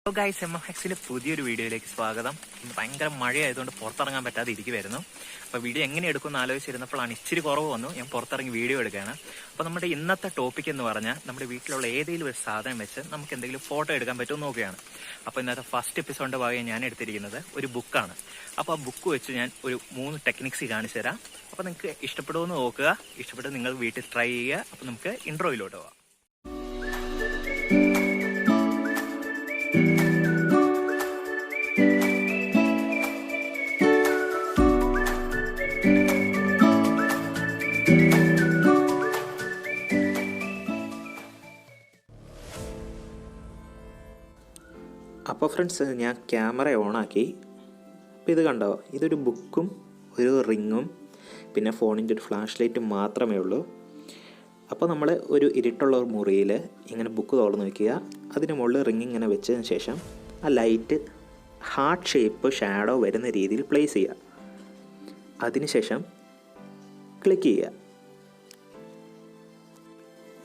Hello guys, MFXിലെ പുതിയൊരു വീഡിയോയിലേക്ക് സ്വാഗതം. ഇന്ന് ഭയങ്കര മഴയായതുകൊണ്ട് പുറത്തിറങ്ങാൻ പറ്റാതെ ഇരിക്കുമായിരുന്നു. അപ്പോൾ വീഡിയോ എങ്ങനെ എടുക്കുമെന്ന് ആലോചിച്ചിരുന്നപ്പോഴാണ് ഇച്ചിരി കുറവ് വന്നു. ഞാൻ പുറത്തിറങ്ങി വീഡിയോ എടുക്കുകയാണ്. അപ്പോൾ നമ്മുടെ ഇന്നത്തെ ടോപ്പിക് എന്ന് പറഞ്ഞാൽ നമ്മുടെ വീട്ടിലുള്ള ഏതെങ്കിലും ഒരു സാധനം വെച്ച് നമുക്ക് എന്തെങ്കിലും ഫോട്ടോ എടുക്കാൻ പറ്റുമെന്ന് നോക്കുകയാണ്. അപ്പോൾ ഇന്നത്തെ ഫസ്റ്റ് എപ്പിസോഡിൻ്റെ ഭാഗമായി ഞാൻ എടുത്തിരിക്കുന്നത് ഒരു ബുക്കാണ്. അപ്പോൾ ആ ബുക്ക് വെച്ച് ഞാൻ ഒരു 3 ടെക്നിക്സ് കാണിച്ചു തരാം. അപ്പോൾ നിങ്ങൾക്ക് ഇഷ്ടപ്പെടുമെന്ന് നോക്കുക. ഇഷ്ടപ്പെട്ട് നിങ്ങൾ വീട്ടിൽ ട്രൈ ചെയ്യുക. അപ്പോൾ നമുക്ക് ഇൻട്രോയിലോട്ട് പോകാം. അപ്പോൾ ഫ്രണ്ട്സ്, ഞാൻ ക്യാമറ ഓണാക്കി. അപ്പോൾ ഇത് കണ്ടോ, ഇതൊരു ബുക്കും ഒരു റിങ്ങും പിന്നെ ഫോണിൻ്റെ ഒരു ഫ്ലാഷ് ലൈറ്റും മാത്രമേ ഉള്ളൂ. അപ്പോൾ നമ്മൾ ഒരു ഇരുട്ടുള്ള ഒരു മുറിയിൽ ഇങ്ങനെ ബുക്ക് തുറന്ന് വയ്ക്കുക. അതിന് മുകളിൽ റിങ് ഇങ്ങനെ വെച്ചതിന് ശേഷം ആ ലൈറ്റ് ഹാർട്ട് ഷേപ്പ് ഷാഡോ വരുന്ന രീതിയിൽ പ്ലേസ് ചെയ്യുക. അതിനുശേഷം ക്ലിക്ക് ചെയ്യുക.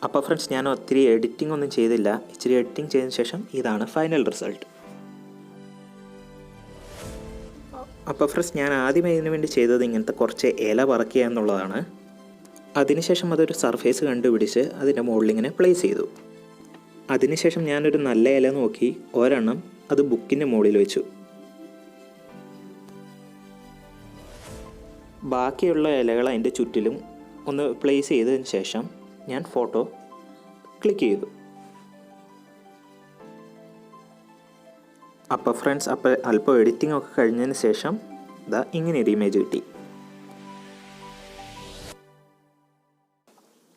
അപ്പോൾ ഫ്രണ്ട്സ്, ഞാൻ ഒത്തിരി എഡിറ്റിംഗ് ഒന്നും ചെയ്തില്ല. ഇച്ചിരി എഡിറ്റിംഗ് ചെയ്തതിന് ശേഷം ഇതാണ് ഫൈനൽ റിസൾട്ട്. അപ്പോൾ ഫ്രണ്ട്സ്, ഞാൻ ആദ്യമേ ഇതിനു വേണ്ടി ചെയ്തത് ഇങ്ങനത്തെ കുറച്ച് ഇല പറിക്കുക എന്നുള്ളതാണ്. അതിനുശേഷം അതൊരു സർഫേസ് കണ്ടുപിടിച്ച് അതിൻ്റെ മുകളിൽ ഇങ്ങനെ പ്ലേസ് ചെയ്തു. അതിനുശേഷം ഞാനൊരു നല്ല ഇല നോക്കി ഒരെണ്ണം അത് ബുക്കിൻ്റെ മുകളിൽ വെച്ചു. ബാക്കിയുള്ള ഇലകൾ അതിൻ്റെ ചുറ്റിലും ഒന്ന് പ്ലേസ് ചെയ്തതിന് ശേഷം ഞാൻ ഫോട്ടോ ക്ലിക്ക് ചെയ്തു. അപ്പോൾ ഫ്രണ്ട്സ്, അല്പം എഡിറ്റിംഗ് ഒക്കെ കഴിഞ്ഞതിന് ശേഷം ഇതാ ഇങ്ങനെ ഒരു ഇമേജ് കിട്ടി.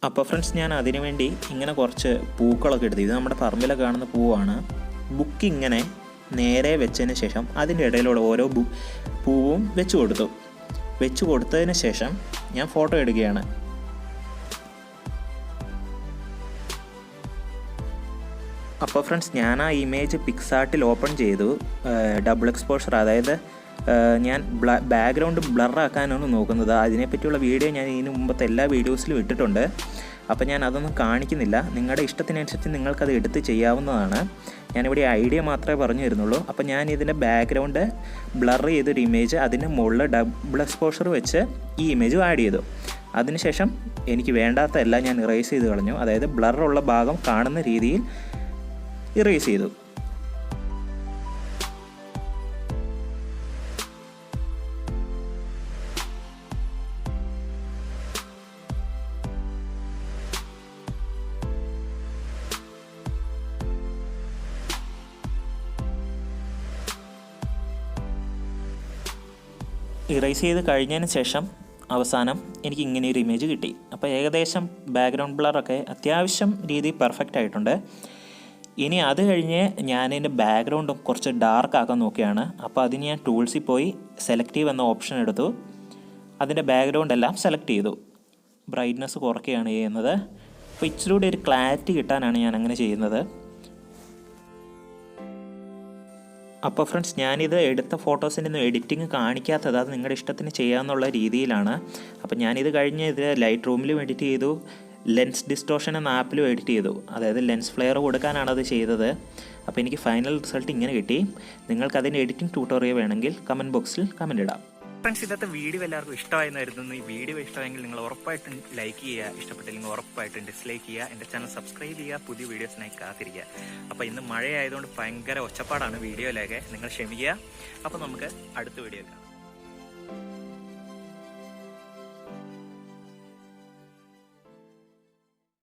അപ്പോൾ ഫ്രണ്ട്സ്, ഞാൻ അതിനു വേണ്ടി ഇങ്ങനെ കുറച്ച് പൂക്കളൊക്കെ എടുത്തു. ഇത് നമ്മുടെ പറമ്പിൽ കാണുന്ന പൂവാണ്. ബുക്ക് ഇങ്ങനെ നേരെ വെച്ചതിന് ശേഷം അതിൻ്റെ ഇടയിലൂടെ ഓരോ പൂവും വെച്ച് കൊടുത്തതിന് ശേഷം ഞാൻ ഫോട്ടോ എടുക്കുകയാണ്. അപ്പോൾ ഫ്രണ്ട്സ്, ഞാൻ ആ ഇമേജ് പിക്സാർട്ടിൽ ഓപ്പൺ ചെയ്തു. ഡബിൾ എക്സ്പോഷർ, അതായത് ഞാൻ ബാക്ക്ഗ്രൗണ്ട് ബ്ലറാക്കാനാണ് നോക്കുന്നത്. അതിനെപ്പറ്റിയുള്ള വീഡിയോ ഞാൻ ഇതിന് മുമ്പത്തെ എല്ലാ വീഡിയോസിലും ഇട്ടിട്ടുണ്ട്. അപ്പോൾ ഞാൻ അതൊന്നും കാണിക്കുന്നില്ല. നിങ്ങളുടെ ഇഷ്ടത്തിനനുസരിച്ച് നിങ്ങൾക്കത് എടുത്ത് ചെയ്യാവുന്നതാണ്. ഞാനിവിടെ ഐഡിയ മാത്രമേ പറഞ്ഞു തരുന്നുള്ളൂ. അപ്പോൾ ഞാൻ ഇതിൻ്റെ ബാക്ക്ഗ്രൗണ്ട് ബ്ലർ ചെയ്തൊരു ഇമേജ് അതിന് മുകളിൽ ഡബിൾ എക്സ്പോഷർ വെച്ച് ഈ ഇമേജ് ആഡ് ചെയ്തു. അതിനുശേഷം എനിക്ക് വേണ്ടാത്ത എല്ലാം ഞാൻ ഇറേസ് ചെയ്ത് കളഞ്ഞു. അതായത് ബ്ലറുള്ള ഭാഗം കാണുന്ന രീതിയിൽ ഇറേസ് ചെയ്തു. ഇറേസ് ചെയ്ത് കഴിഞ്ഞതിന് ശേഷം അവസാനം എനിക്ക് ഇങ്ങനെ ഒരു ഇമേജ് കിട്ടി. അപ്പോൾ ഏകദേശം ബാക്ക്ഗ്രൗണ്ട് ബ്ലറൊക്കെ അത്യാവശ്യം രീതിയിൽ പെർഫെക്റ്റ് ആയിട്ടുണ്ട്. ഇനി അത് കഴിഞ്ഞ് ഞാനതിൻ്റെ ബാക്ക്ഗ്രൗണ്ടും കുറച്ച് ഡാർക്ക് ആക്കാൻ നോക്കുകയാണ്. അപ്പോൾ അതിന് ഞാൻ ടൂൾസിൽ പോയി സെലക്റ്റീവ് എന്ന ഓപ്ഷൻ എടുത്തു. അതിൻ്റെ ബാക്ക്ഗ്രൗണ്ട് എല്ലാം സെലക്ട് ചെയ്തു. ബ്രൈറ്റ്നസ് കുറയ്ക്കുകയാണ് ചെയ്യുന്നത്. അപ്പോൾ ഇച്ചിലൂടെ ഒരു ക്ലാരിറ്റി കിട്ടാനാണ് ഞാൻ അങ്ങനെ ചെയ്യുന്നത്. അപ്പോൾ ഫ്രണ്ട്സ്, ഞാനിത് എടുത്ത ഫോട്ടോസിൻ്റെ ഒന്നും എഡിറ്റിംഗ് കാണിക്കാത്തത് അത് നിങ്ങളുടെ ഇഷ്ടത്തിന് ചെയ്യാമെന്നുള്ള രീതിയിലാണ്. അപ്പോൾ ഞാനിത് കഴിഞ്ഞ് ഇത് ലൈറ്റ് റൂമിലും എഡിറ്റ് ചെയ്തു, ലെൻസ് ഡിസ്റ്റോഷൻ എന്ന ആപ്പിലും എഡിറ്റ് ചെയ്തു. അതായത് ലെൻസ് ഫ്ലെയർ കൊടുക്കാനാണ് അത് ചെയ്തത്. അപ്പോൾ എനിക്ക് ഫൈനൽ റിസൾട്ട് ഇങ്ങനെ കിട്ടി. നിങ്ങൾക്ക് അതിൻ്റെ എഡിറ്റിംഗ് ട്യൂട്ടോറിയൽ വേണമെങ്കിൽ കമൻറ്റ് ബോക്സിൽ കമൻറ്റ് ഇടാം. ഫ്രണ്ട്സ്, ഇന്നത്തെ വീഡിയോ എല്ലാവർക്കും ഇഷ്ടമായിരുന്നു. ഈ വീഡിയോ ഇഷ്ടമായെങ്കിൽ നിങ്ങൾ ഉറപ്പായിട്ടും ലൈക്ക് ചെയ്യുക. ഇഷ്ടപ്പെട്ടില്ലെങ്കിൽ ഉറപ്പായിട്ടും ഡിസ്ലൈക്ക് ചെയ്യുക. എൻ്റെ ചാനൽ സബ്സ്ക്രൈബ് ചെയ്യുക. പുതിയ വീഡിയോസിനായി കാത്തിരിക്കുക. അപ്പോൾ ഇന്ന് മഴയായതുകൊണ്ട് ഭയങ്കര ഒച്ചപ്പാടാണ് വീഡിയോയിലൊക്കെ. നിങ്ങൾ ക്ഷമിക്കുക. അപ്പോൾ നമുക്ക് അടുത്ത വീഡിയോ കാണാം.